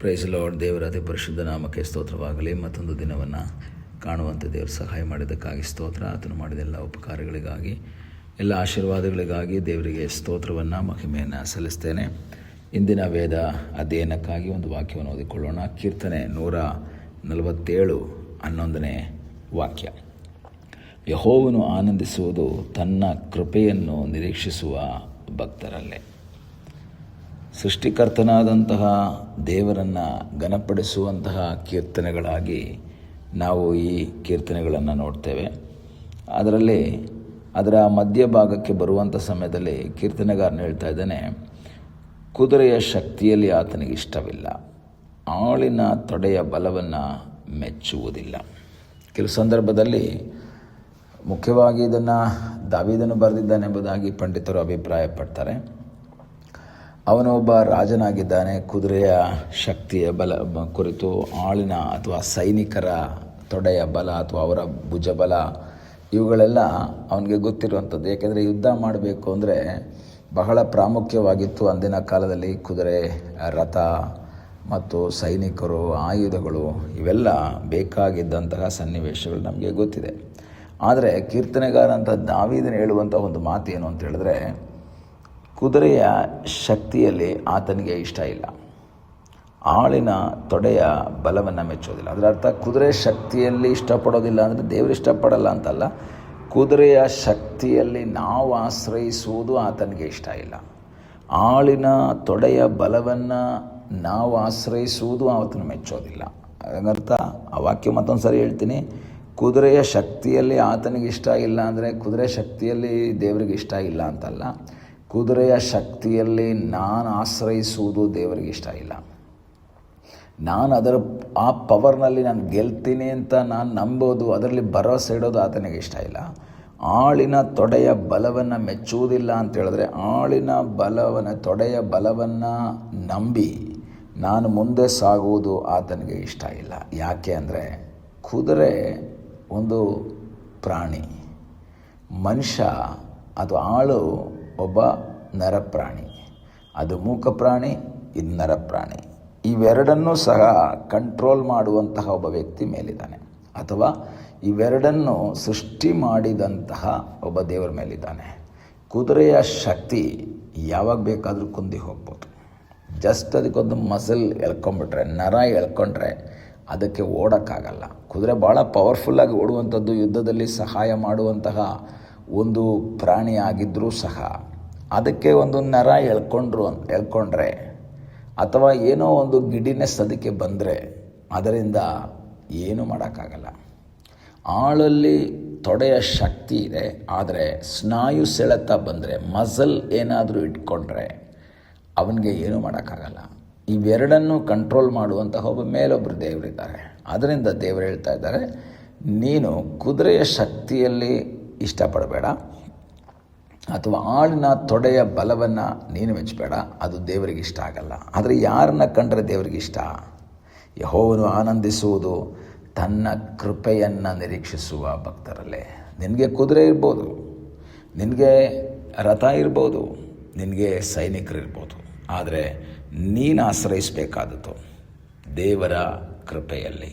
Price lord. ದೇವರ ಅತಿ ಪರಿಶುದ್ಧ ನಾಮಕ್ಕೆ ಸ್ತೋತ್ರವಾಗಲಿ. ಮತ್ತೊಂದು ದಿನವನ್ನು ಕಾಣುವಂತೆ ದೇವರು ಸಹಾಯ ಮಾಡಿದ್ದಕ್ಕಾಗಿ ಸ್ತೋತ್ರ. ಆತನು ಮಾಡಿದ ಎಲ್ಲ ಉಪಕಾರಗಳಿಗಾಗಿ, ಎಲ್ಲ ಆಶೀರ್ವಾದಗಳಿಗಾಗಿ ದೇವರಿಗೆ ಸ್ತೋತ್ರವನ್ನು, ಮಹಿಮೆಯನ್ನು ಸಲ್ಲಿಸ್ತೇನೆ. ಇಂದಿನ ವೇದ ಅಧ್ಯಯನಕ್ಕಾಗಿ ಒಂದು ವಾಕ್ಯವನ್ನು ಓದಿಕೊಳ್ಳೋಣ. ಕೀರ್ತನೆ 147 11ನೇ ವಾಕ್ಯ. ಯೆಹೋವನು ಆನಂದಿಸುವುದು ತನ್ನ ಕೃಪೆಯನ್ನು ನಿರೀಕ್ಷಿಸುವ ಭಕ್ತರಲ್ಲೇ. ಸೃಷ್ಟಿಕರ್ತನಾದಂತಹ ದೇವರನ್ನು ಘನಪಡಿಸುವಂತಹ ಕೀರ್ತನೆಗಳಾಗಿ ನಾವು ಈ ಕೀರ್ತನೆಗಳನ್ನು ನೋಡ್ತೇವೆ. ಅದರಲ್ಲಿ ಅದರ ಮಧ್ಯಭಾಗಕ್ಕೆ ಬರುವಂಥ ಸಮಯದಲ್ಲಿ ಕೀರ್ತನೆಗಾರನು ಹೇಳ್ತಾ ಇದ್ದಾನೆ, ಕುದುರೆಯ ಶಕ್ತಿಯಲ್ಲಿ ಆತನಿಗೆ ಇಷ್ಟವಿಲ್ಲ, ಆಳಿನ ತೊಡೆಯ ಬಲವನ್ನು ಮೆಚ್ಚುವುದಿಲ್ಲ. ಕೆಲವು ಸಂದರ್ಭದಲ್ಲಿ ಮುಖ್ಯವಾಗಿ ಇದನ್ನು ದಾವೀದನು ಬರೆದಿದ್ದಾನೆಂಬುದಾಗಿ ಪಂಡಿತರು ಅಭಿಪ್ರಾಯಪಡ್ತಾರೆ. ಅವನು ಒಬ್ಬ ರಾಜನಾಗಿದ್ದಾನೆ. ಕುದುರೆಯ ಶಕ್ತಿಯ ಬಲ ಕುರಿತು, ಆಳಿನ ಅಥವಾ ಸೈನಿಕರ ತೊಡೆಯ ಬಲ ಅಥವಾ ಅವರ ಭುಜಬಲ, ಇವುಗಳೆಲ್ಲ ಅವನಿಗೆ ಗೊತ್ತಿರುವಂಥದ್ದು. ಏಕೆಂದರೆ ಯುದ್ಧ ಮಾಡಬೇಕು ಅಂದರೆ ಬಹಳ ಪ್ರಾಮುಖ್ಯವಾಗಿತ್ತು ಅಂದಿನ ಕಾಲದಲ್ಲಿ. ಕುದುರೆ, ರಥ ಮತ್ತು ಸೈನಿಕರು, ಆಯುಧಗಳು ಇವೆಲ್ಲ ಬೇಕಾಗಿದ್ದಂತಹ ಸನ್ನಿವೇಶಗಳು ನಮಗೆ ಗೊತ್ತಿದೆ. ಆದರೆ ಕೀರ್ತನೆಗಾರ ಅಂತ ದಾವೀದನು ಹೇಳುವಂಥ ಒಂದು ಮಾತು ಏನು ಅಂತ ಹೇಳಿದ್ರೆ, ಕುದುರೆಯ ಶಕ್ತಿಯಲ್ಲಿ ಆತನಿಗೆ ಇಷ್ಟ ಇಲ್ಲ, ಆಳಿನ ತೊಡೆಯ ಬಲವನ್ನು ಮೆಚ್ಚೋದಿಲ್ಲ. ಅದರ ಅರ್ಥ ಕುದುರೆ ಶಕ್ತಿಯಲ್ಲಿ ಇಷ್ಟಪಡೋದಿಲ್ಲ ಅಂದರೆ ದೇವರು ಇಷ್ಟಪಡಲ್ಲ ಅಂತಲ್ಲ. ಕುದುರೆಯ ಶಕ್ತಿಯಲ್ಲಿ ನಾವು ಆಶ್ರಯಿಸುವುದು ಆತನಿಗೆ ಇಷ್ಟ ಇಲ್ಲ. ಆಳಿನ ತೊಡೆಯ ಬಲವನ್ನು ನಾವು ಆಶ್ರಯಿಸುವುದು ಆತನ ಮೆಚ್ಚೋದಿಲ್ಲ. ಅದರರ್ಥ ಆ ವಾಕ್ಯ ಮತ್ತೊಂದು ಸರಿ ಹೇಳ್ತೀನಿ. ಕುದುರೆಯ ಶಕ್ತಿಯಲ್ಲಿ ಆತನಿಗೆ ಇಷ್ಟ ಇಲ್ಲ ಅಂದರೆ ಕುದುರೆ ಶಕ್ತಿಯಲ್ಲಿ ದೇವರಿಗೆ ಇಷ್ಟ ಇಲ್ಲ ಅಂತಲ್ಲ. ಕುದುರೆಯ ಶಕ್ತಿಯಲ್ಲಿ ನಾನು ಆಶ್ರಯಿಸುವುದು ದೇವರಿಗೆ ಇಷ್ಟ ಇಲ್ಲ. ನಾನು ಆ ಪವರ್ನಲ್ಲಿ ನಾನು ಗೆಲ್ತೀನಿ ಅಂತ ನಾನು ನಂಬೋದು, ಅದರಲ್ಲಿ ಭರವಸೆ ಇಡೋದು ಆತನಿಗೆ ಇಷ್ಟ ಇಲ್ಲ. ಆಳಿನ ತೊಡೆಯ ಬಲವನ್ನು ಮೆಚ್ಚುವುದಿಲ್ಲ ಅಂತ ಹೇಳಿದ್ರೆ, ಆಳಿನ ತೊಡೆಯ ಬಲವನ್ನು ನಂಬಿ ನಾನು ಮುಂದೆ ಸಾಗುವುದು ಆತನಿಗೆ ಇಷ್ಟ ಇಲ್ಲ. ಯಾಕೆ ಅಂದರೆ ಕುದುರೆ ಒಂದು ಪ್ರಾಣಿ, ಮನುಷ್ಯ ಅದು ಆಳು ಒಬ್ಬ ನರಪ್ರಾಣಿ. ಅದು ಮೂಕ ಪ್ರಾಣಿ, ಇದು ನರಪ್ರಾಣಿ. ಇವೆರಡನ್ನೂ ಸಹ ಕಂಟ್ರೋಲ್ ಮಾಡುವಂತಹ ಒಬ್ಬ ವ್ಯಕ್ತಿ ಮೇಲಿದ್ದಾನೆ, ಅಥವಾ ಇವೆರಡನ್ನು ಸೃಷ್ಟಿ ಮಾಡಿದಂತಹ ಒಬ್ಬ ದೇವರ ಮೇಲಿದ್ದಾನೆ. ಕುದುರೆಯ ಶಕ್ತಿ ಯಾವಾಗ ಬೇಕಾದರೂ ಕುಂದಿ ಹೋಗ್ಬೋದು. ಜಸ್ಟ್ ಅದಕ್ಕೊಂದು ಮಸಲ್ ಎಳ್ಕೊಂಬಿಟ್ರೆ, ನರ ಎಳ್ಕೊಂಡ್ರೆ ಅದಕ್ಕೆ ಓಡೋಕ್ಕಾಗಲ್ಲ. ಕುದುರೆ ಭಾಳ ಪವರ್ಫುಲ್ಲಾಗಿ ಓಡುವಂಥದ್ದು, ಯುದ್ಧದಲ್ಲಿ ಸಹಾಯ ಮಾಡುವಂತಹ ಒಂದು ಪ್ರಾಣಿ ಆಗಿದ್ದರೂ ಸಹ ಅದಕ್ಕೆ ಒಂದು ನರ ಎಳ್ಕೊಂಡ್ರೆ ಅಥವಾ ಏನೋ ಒಂದು ಗಿಡಿನೆಸ್ ಅದಕ್ಕೆ ಬಂದರೆ ಅದರಿಂದ ಏನೂ ಮಾಡೋಕ್ಕಾಗಲ್ಲ. ಆಳಲ್ಲಿ ತೊಡೆಯ ಶಕ್ತಿ ಇದೆ, ಆದರೆ ಸ್ನಾಯು ಸೆಳೆತ ಬಂದರೆ, ಮಸಲ್ ಏನಾದರೂ ಇಟ್ಕೊಂಡ್ರೆ ಅವನಿಗೆ ಏನೂ ಮಾಡೋಕ್ಕಾಗಲ್ಲ. ಇವೆರಡನ್ನು ಕಂಟ್ರೋಲ್ ಮಾಡುವಂತಹ ಒಬ್ಬ ಮೇಲೊಬ್ಬರು ದೇವರಿದ್ದಾರೆ. ಅದರಿಂದ ದೇವರು ಹೇಳ್ತಾ ಇದ್ದಾರೆ, ನೀನು ಕುದುರೆಯ ಶಕ್ತಿಯಲ್ಲಿ ಇಷ್ಟಪಡಬೇಡ, ಅಥವಾ ಆಳಿನ ತೊಡೆಯ ಬಲವನ್ನು ನೀನು ಮೆಚ್ಚಬೇಡ. ಅದು ದೇವರಿಗೆ ಇಷ್ಟ ಆಗಲ್ಲ. ಆದರೆ ಯಾರನ್ನ ಕಂಡ್ರೆ ದೇವರಿಗೆ ಇಷ್ಟ? ಯೆಹೋವನು ಆನಂದಿಸುವುದು ತನ್ನ ಕೃಪೆಯನ್ನು ನಿರೀಕ್ಷಿಸುವ ಭಕ್ತರಲ್ಲೇ. ನಿನಗೆ ಕುದುರೆ ಇರ್ಬೋದು, ನಿನಗೆ ರಥ ಇರ್ಬೋದು, ನಿನಗೆ ಸೈನಿಕರಿರ್ಬೋದು, ಆದರೆ ನೀನು ಆಶ್ರಯಿಸಬೇಕಾದದ್ದು ದೇವರ ಕೃಪೆಯಲ್ಲಿ.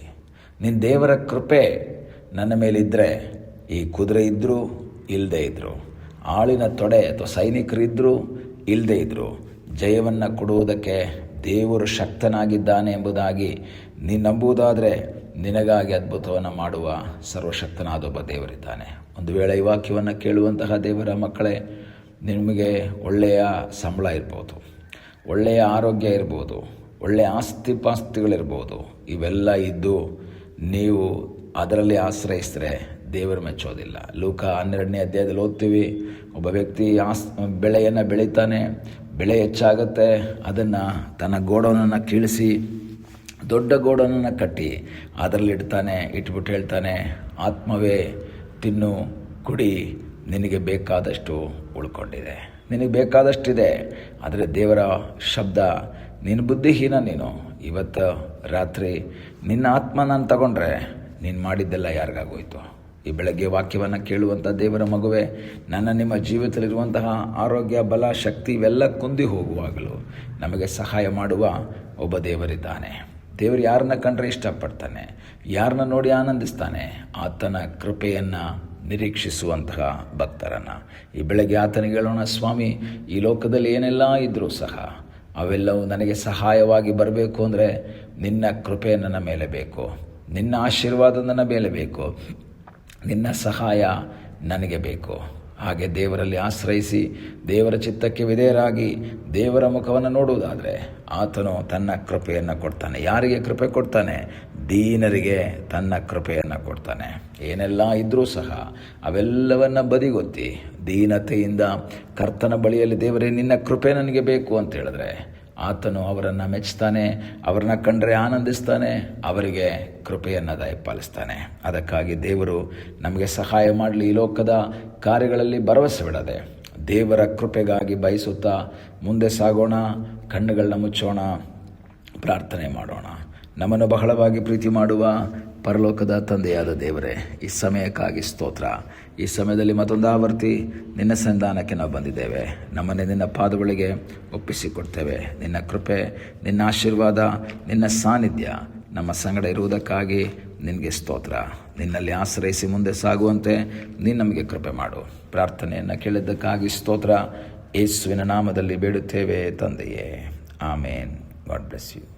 ನಿನ್ನ ದೇವರ ಕೃಪೆ ನನ್ನ ಮೇಲಿದ್ದರೆ, ಈ ಕುದುರೆ ಇದ್ದರೂ ಇಲ್ಲದೇ ಇದ್ದರು, ಆಳಿನ ತೊಡೆ ಅಥವಾ ಸೈನಿಕರಿದ್ದರೂ ಇಲ್ಲದೇ ಇದ್ದರು, ಜಯವನ್ನು ಕೊಡುವುದಕ್ಕೆ ದೇವರು ಶಕ್ತನಾಗಿದ್ದಾನೆ ಎಂಬುದಾಗಿ ನೀನು ನಂಬುವುದಾದರೆ ನಿನಗಾಗಿ ಅದ್ಭುತವನ್ನು ಮಾಡುವ ಸರ್ವಶಕ್ತನಾದ ಒಬ್ಬ ದೇವರಿದ್ದಾನೆ. ಒಂದು ವೇಳೆ ಈ ವಾಕ್ಯವನ್ನು ಕೇಳುವಂತಹ ದೇವರ ಮಕ್ಕಳೇ, ನಿಮಗೆ ಒಳ್ಳೆಯ ಸಂಬಳ ಇರ್ಬೋದು, ಒಳ್ಳೆಯ ಆರೋಗ್ಯ ಇರ್ಬೋದು, ಒಳ್ಳೆಯ ಆಸ್ತಿಪಾಸ್ತಿಗಳಿರ್ಬೋದು, ಇವೆಲ್ಲ ಇದ್ದು ನೀವು ಅದರಲ್ಲಿ ಆಶ್ರಯಿಸಿದ್ರೆ ದೇವರು ಮೆಚ್ಚೋದಿಲ್ಲ. ಲೂಕ 12ನೇ ಅಧ್ಯಾಯದಲ್ಲಿ ಓದ್ತೀವಿ, ಒಬ್ಬ ವ್ಯಕ್ತಿ ಬೆಳೆಯನ್ನು ಬೆಳೀತಾನೆ, ಬೆಳೆ ಹೆಚ್ಚಾಗುತ್ತೆ, ಅದನ್ನು ತನ್ನ ಗೋಡೌನನ್ನು ಕೀಳಿಸಿ ದೊಡ್ಡ ಗೋಡೌನನ್ನು ಕಟ್ಟಿ ಅದರಲ್ಲಿ ಇಟ್ಬಿಟ್ಟು ಹೇಳ್ತಾನೆ, ಆತ್ಮವೇ ತಿನ್ನು ಕುಡಿ, ನಿನಗೆ ಬೇಕಾದಷ್ಟು ಉಳ್ಕೊಂಡಿದೆ, ನಿನಗೆ ಬೇಕಾದಷ್ಟಿದೆ. ಆದರೆ ದೇವರ ಶಬ್ದ, ನೀನು ಬುದ್ಧಿಹೀನ, ನೀನು ಇವತ್ತು ರಾತ್ರಿ ನಿನ್ನ ಆತ್ಮನನ್ನು ತಗೊಂಡ್ರೆ ನೀನು ಮಾಡಿದ್ದೆಲ್ಲ ಯಾರಿಗಾಗೋಯ್ತು? ಈ ಬೆಳಗ್ಗೆ ವಾಕ್ಯವನ್ನು ಕೇಳುವಂಥ ದೇವರ ಮಗುವೆ, ನಿಮ್ಮ ಜೀವಿತದಲ್ಲಿರುವಂತಹ ಆರೋಗ್ಯ, ಬಲ, ಶಕ್ತಿ ಇವೆಲ್ಲ ಕುಂದಿ ಹೋಗುವಾಗಲೂ ನಮಗೆ ಸಹಾಯ ಮಾಡುವ ಒಬ್ಬ ದೇವರಿದ್ದಾನೆ. ದೇವರು ಯಾರನ್ನ ಕಂಡ್ರೆ ಇಷ್ಟಪಡ್ತಾನೆ, ಯಾರನ್ನ ನೋಡಿ ಆನಂದಿಸ್ತಾನೆ, ಆತನ ಕೃಪೆಯನ್ನು ನಿರೀಕ್ಷಿಸುವಂತಹ ಭಕ್ತರನ್ನು. ಈ ಬೆಳಗ್ಗೆ ಆತನಿಗೆ ಹೇಳೋಣ, ಸ್ವಾಮಿ, ಈ ಲೋಕದಲ್ಲಿ ಏನೆಲ್ಲ ಇದ್ದರೂ ಸಹ ಅವೆಲ್ಲವೂ ನನಗೆ ಸಹಾಯವಾಗಿ ಬರಬೇಕು ಅಂದರೆ ನಿನ್ನ ಕೃಪೆ ನನ್ನ ಮೇಲೆ ಬೇಕು, ನಿನ್ನ ಆಶೀರ್ವಾದ ನನ್ನ ಮೇಲೆ ಬೇಕು, ನಿನ್ನ ಸಹಾಯ ನನಗೆ ಬೇಕು. ಹಾಗೆ ದೇವರಲ್ಲಿ ಆಶ್ರಯಿಸಿ ದೇವರ ಚಿತ್ತಕ್ಕೆ ವಿಧೇಯರಾಗಿ ದೇವರ ಮುಖವನ್ನು ನೋಡುವುದಾದರೆ ಆತನು ತನ್ನ ಕೃಪೆಯನ್ನು ಕೊಡ್ತಾನೆ. ಯಾರಿಗೆ ಕೃಪೆ ಕೊಡ್ತಾನೆ? ದೀನರಿಗೆ ತನ್ನ ಕೃಪೆಯನ್ನು ಕೊಡ್ತಾನೆ. ಏನೆಲ್ಲ ಇದ್ದರೂ ಸಹ ಅವೆಲ್ಲವನ್ನು ಬದಿಗೊತ್ತಿ ದೀನತೆಯಿಂದ ಕರ್ತನ ಬಳಿಯಲ್ಲಿ ದೇವರೇ ನಿನ್ನ ಕೃಪೆ ನನಗೆ ಬೇಕು ಅಂತ ಹೇಳಿದ್ರೆ ಆತನು ಅವರನ್ನು ಮೆಚ್ಚುತ್ತಾನೆ, ಅವರನ್ನ ಕಂಡರೆ ಆನಂದಿಸ್ತಾನೆ, ಅವರಿಗೆ ಕೃಪೆಯನ್ನು ದಯಪಾಲಿಸ್ತಾನೆ. ಅದಕ್ಕಾಗಿ ದೇವರು ನಮಗೆ ಸಹಾಯ ಮಾಡಲಿ. ಈ ಲೋಕದ ಕಾರ್ಯಗಳಲ್ಲಿ ಭರವಸೆ ಬಿಡದೆ ದೇವರ ಕೃಪೆಗಾಗಿ ಬಯಸುತ್ತಾ ಮುಂದೆ ಸಾಗೋಣ. ಕಣ್ಣುಗಳನ್ನ ಮುಚ್ಚೋಣ, ಪ್ರಾರ್ಥನೆ ಮಾಡೋಣ. ನಮ್ಮನ್ನು ಬಹಳವಾಗಿ ಪ್ರೀತಿ ಮಾಡುವ ಪರಲೋಕದ ತಂದೆಯಾದ ದೇವರೇ, ಈ ಸಮಯಕ್ಕಾಗಿ ಸ್ತೋತ್ರ. ಈ ಸಮಯದಲ್ಲಿ ಮತ್ತೊಂದು ಆವರ್ತಿ ನಿನ್ನ ಸಂಧಾನಕ್ಕೆ ನಾವು ಬಂದಿದ್ದೇವೆ. ನಮ್ಮನ್ನೇ ನಿನ್ನ ಪಾದಗಳಿಗೆ ಒಪ್ಪಿಸಿಕೊಡ್ತೇವೆ. ನಿನ್ನ ಕೃಪೆ, ನಿನ್ನ ಆಶೀರ್ವಾದ, ನಿನ್ನ ಸಾನ್ನಿಧ್ಯ ನಮ್ಮ ಸಂಗಡ ಇರುವುದಕ್ಕಾಗಿ ನಿನಗೆ ಸ್ತೋತ್ರ. ನಿನ್ನಲ್ಲಿ ಆಶ್ರಯಿಸಿ ಮುಂದೆ ಸಾಗುವಂತೆ ನೀನು ನಮಗೆ ಕೃಪೆ ಮಾಡು. ಪ್ರಾರ್ಥನೆಯನ್ನು ಕೇಳಿದ್ದಕ್ಕಾಗಿ ಸ್ತೋತ್ರ. ಯೇಸುವಿನ ನಾಮದಲ್ಲಿ ಬೇಡುತ್ತೇವೆ ತಂದೆಯೇ, ಆಮೇನ್. God bless you.